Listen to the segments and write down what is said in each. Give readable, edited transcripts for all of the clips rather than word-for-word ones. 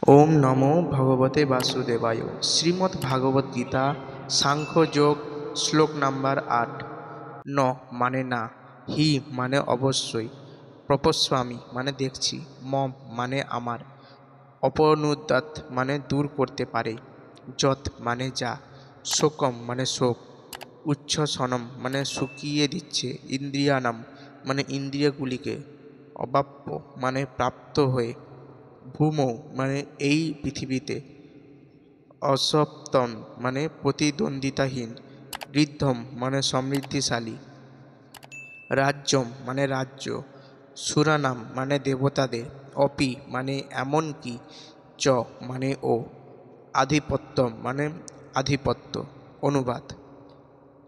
ওম নমো ভগবতে বাসুদেবায়। শ্রীমদ্ ভাগবত গীতা সাংখ্যযোগ শ্লোক নাম্বার ৮। ন মানে না, হি মানে অবশ্যই, প্রপস্বামী মানে দেখছি, মম মানে আমার, অপনুদ্যাত মানে দূর করতে পারে, যৎ মানে যা, শোকম মানে শোক, উচ্ছ্বসনম মানে শুকিয়ে দিচ্ছে, ইন্দ্রিয়ানাম মানে ইন্দ্রিয়গুলিকে, অবাপ্য মানে প্রাপ্ত হয়ে, ভূমৌ মানে এই পৃথিবীতে, অসপ্তম মানে প্রতিদ্বন্দ্বিতাহীন, ঋদ্ধম মানে সমৃদ্ধিশালী, রাজ্যম মানে রাজ্য, সুরানাম মানে দেবতাদের, অপি মানে এমনকি, চ মানে ও, আধিপত্যম মানে আধিপত্য। অনুবাদ: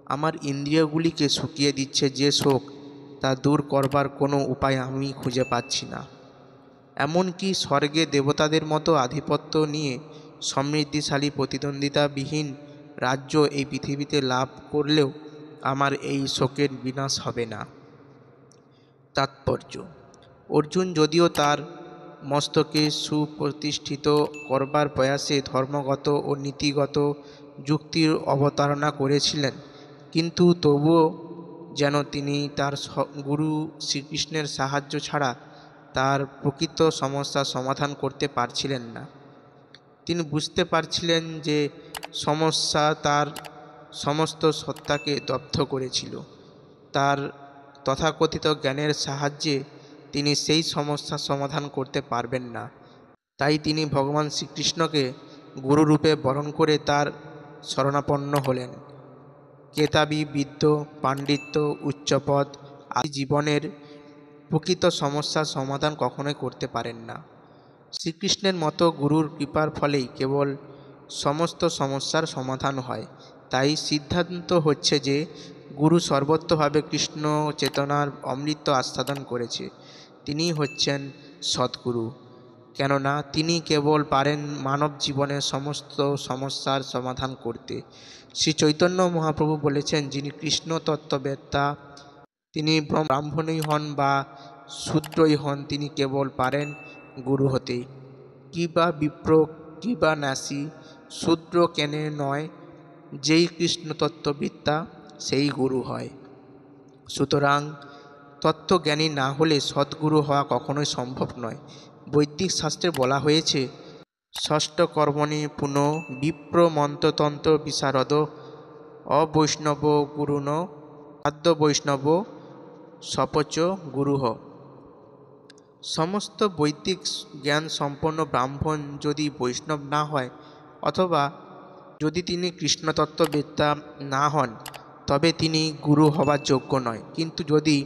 আমার ইন্দ্রিয়গুলিকে শুকিয়ে দিচ্ছে যে শোক, তা দূর করবার কোনো উপায় আমি খুঁজে পাচ্ছি না। এমনকি স্বর্গে দেবতাদের মতো আধিপত্য নিয়ে সমৃদ্ধিশালী প্রতিদ্বন্দ্বিতাবিহীন রাজ্য এই পৃথিবীতে লাভ করলেও আমার এই শোকের বিনাশ হবে না। তাৎপর্য: অর্জুন যদিও তার মস্তকে সুপ্রতিষ্ঠিত করবার প্রয়াসে ধর্মগত ও নীতিগত যুক্তির অবতারণা করেছিলেন, কিন্তু তবুও যেন তিনি তার গুরু শ্রীকৃষ্ণের সাহায্য ছাড়া তার প্রকৃত সমস্যার সমাধান করতে পারছিলেন না। তিনি বুঝতে পারছিলেন যে সমস্যা তার সমস্ত সত্তাকে দগ্ধ করেছিল। তার তথাকথিত জ্ঞানের সাহায্যে তিনি সেই সমস্যার সমাধান করতে পারবেন না। তাই তিনি ভগবান শ্রীকৃষ্ণকে গুরুরূপে বরণ করে তার শরণাপন্ন হলেন। কেতাবি বিদ্য, পাণ্ডিত্য, উচ্চপদ আদি জীবনের প্রকৃত সমস্যার সমাধান কখনোই করতে পারেন না। শ্রীকৃষ্ণের মতো গুরুর কৃপার ফলেই কেবল সমস্ত সমস্যার সমাধান হয়। তাই সিদ্ধান্ত হচ্ছে যে গুরু সর্বত্রভাবে কৃষ্ণ চেতনার অমৃত আস্বাদন করেছে, তিনিই হচ্ছেন সদ্গুরু। কেননা তিনি কেবল পারেন মানব জীবনের সমস্ত সমস্যার সমাধান করতে। শ্রী চৈতন্য মহাপ্রভু বলেছেন, যিনি কৃষ্ণ তত্ত্ববেত্তা, তিনি ব্রাহ্মণই হন বা শূদ্রই হন, তিনি কেবল পারেন গুরু হতে। কি বা বিপ্র, কি বা ন্যাসী, শূদ্র কেনে নয়, যেই কৃষ্ণতত্ত্ববিদ্তা সেই গুরু হয়। সুতরাং তত্ত্বজ্ঞানী না হলে সদ্গুরু হওয়া কখনোই সম্ভব নয়। বৈদিক শাস্ত্রে বলা হয়েছে, ষষ্ঠ কর্মণি পুনঃ বিপ্র মন্ত্রতন্ত্র বিশারদ অবৈষ্ণব গুরুন খাদ্য বৈষ্ণব সপচ গুরুহ। সমস্ত বৈদিক জ্ঞান সম্পন্ন ব্রাহ্মণ যদি বৈষ্ণব না হয়, অথবা যদি তিনি কৃষ্ণতত্ত্ববেত্তা না হন, তবে তিনি গুরু হবার যোগ্য নয়। কিন্তু যদি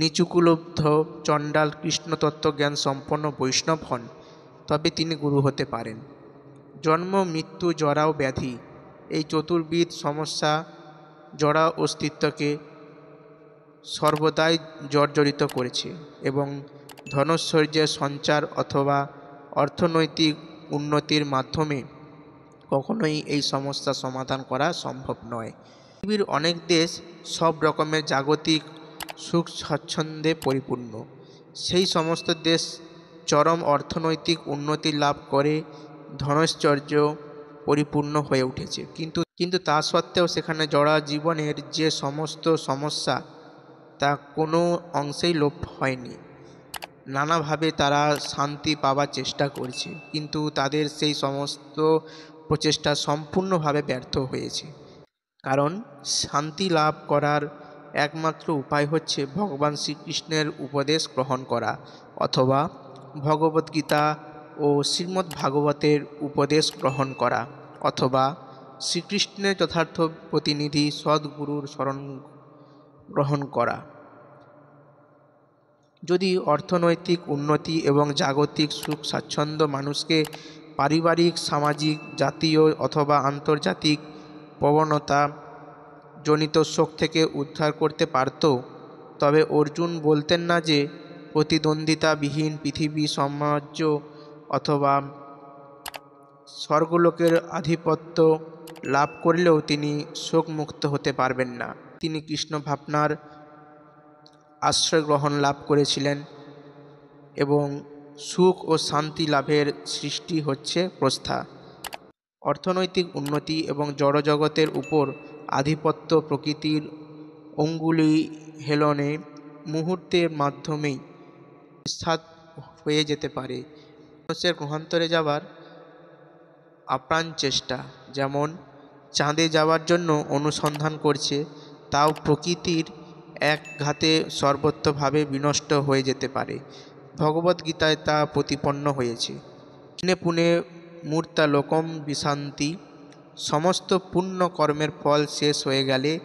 নিচুকুলব্ধ চণ্ডাল কৃষ্ণতত্ত্বজ্ঞান সম্পন্ন বৈষ্ণব হন, তবে তিনি গুরু হতে পারেন। জন্ম, মৃত্যু, জরা ও ব্যাধি, এই চতুর্বিধ সমস্যা জড়া অস্তিত্বকে সর্বদাই জর্জরিত করেছে এবং ধনৈশ্বর্যের সঞ্চার অথবা অর্থনৈতিক উন্নতির মাধ্যমে কখনোই এই সমস্যা সমাধান করা সম্ভব নয়। পৃথিবীর অনেক দেশ সব রকমের জাগতিক সুখ স্বাচ্ছন্দ্যে পরিপূর্ণ। সেই সমস্ত দেশ চরম অর্থনৈতিক উন্নতি লাভ করে ধনৈশ্বর্য পরিপূর্ণ হয়ে উঠেছে, কিন্তু তা সত্ত্বেও সেখানে জড়া জীবনের যে সমস্ত সমস্যা, তা কোনো অংশেই লোপ হয়নি। নানাভাবে তারা শান্তি পাবার চেষ্টা করছে, কিন্তু তাদের সেই সমস্ত প্রচেষ্টা সম্পূর্ণভাবে ব্যর্থ হয়েছে। কারণ শান্তি লাভ করার একমাত্র উপায় হচ্ছে ভগবান শ্রীকৃষ্ণের উপদেশ গ্রহণ করা, অথবা ভগবদ্গীতা ও শ্রীমদ্ ভাগবতের উপদেশ গ্রহণ করা, অথবা শ্রীকৃষ্ণের যথার্থ প্রতিনিধি সদ্গুরুর শরণ গ্রহণ করা। যদি অর্থনৈতিক উন্নতি এবং জাগতিক সুখ স্বাচ্ছন্দ্য মানুষকে পারিবারিক, সামাজিক, জাতীয় অথবা আন্তর্জাতিক প্রবণতা জনিত শোক থেকে উদ্ধার করতে পারত, তবে অর্জুন বলতেন না যে প্রতিদ্বন্দ্বিতাবিহীন পৃথিবী সাম্রাজ্য অথবা স্বর্গলোকের আধিপত্য লাভ করলেও তিনি শোকমুক্ত হতে পারবেন না। তিনি কৃষ্ণ ভাবনার আশ্রয় গ্রহণ লাভ করেছিলেন এবং সুখ ও শান্তি লাভের সৃষ্টি হচ্ছে প্রস্থা। অর্থনৈতিক উন্নতি এবং জড়জগতের উপর আধিপত্য প্রকৃতির অঙ্গুলি হেলনে মুহূর্তের মাধ্যমেই সাৎ হয়ে যেতে পারে। মানুষের গ্রহান্তরে যাবার আপ্রাণ চেষ্টা, যেমন চাঁদে যাওয়ার জন্য অনুসন্ধান করছে, তাও প্রকৃতির এক ঘাতে সর্বত্রভাবে বিনষ্ট হয়ে যেতে পারে। ভগবদ্গীতায় তা প্রতিপন্ন হয়েছে। পুনে পুনে মূর্তা লোকম বিশান্তি। সমস্ত পুণ্য কর্মের ফল শেষ হয়ে গেলে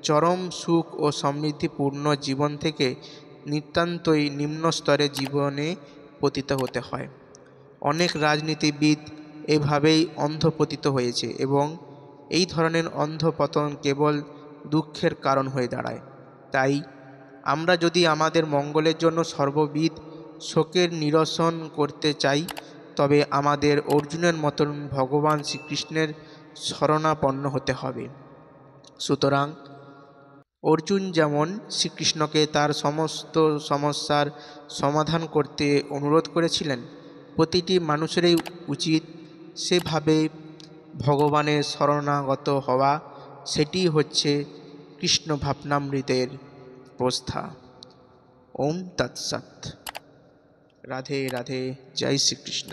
চরম সুখ ও সমৃদ্ধিপূর্ণ জীবন থেকে নিতান্তই নিম্ন স্তরের জীবনে পতিত হতে হয়। অনেক রাজনীতিবিদ এভাবেই অন্ধপতিত হয়েছে এবং এই ধরনের অন্ধপতন কেবল দুঃখের কারণ হয়ে দাঁড়ায়। তাই আমরা যদি আমাদের মঙ্গলের জন্য সর্ববিধ শোকের নিরসন করতে চাই, তবে আমাদের অর্জুনের মতন ভগবান শ্রীকৃষ্ণের শরণাপন্ন হতে হবে। সুতরাং অর্জুন যেমন শ্রীকৃষ্ণকে তার সমস্ত সমস্যার সমাধান করতে অনুরোধ করেছিলেন, প্রতিটি মানুষেরই উচিত সেভাবে ভগবানের শরণাগত হওয়া। সেটি হচ্ছে কৃষ্ণ ভাবনামৃতের প্রস্থা। ওম তৎসৎ। রাধে রাধে। জয় শ্রীকৃষ্ণ।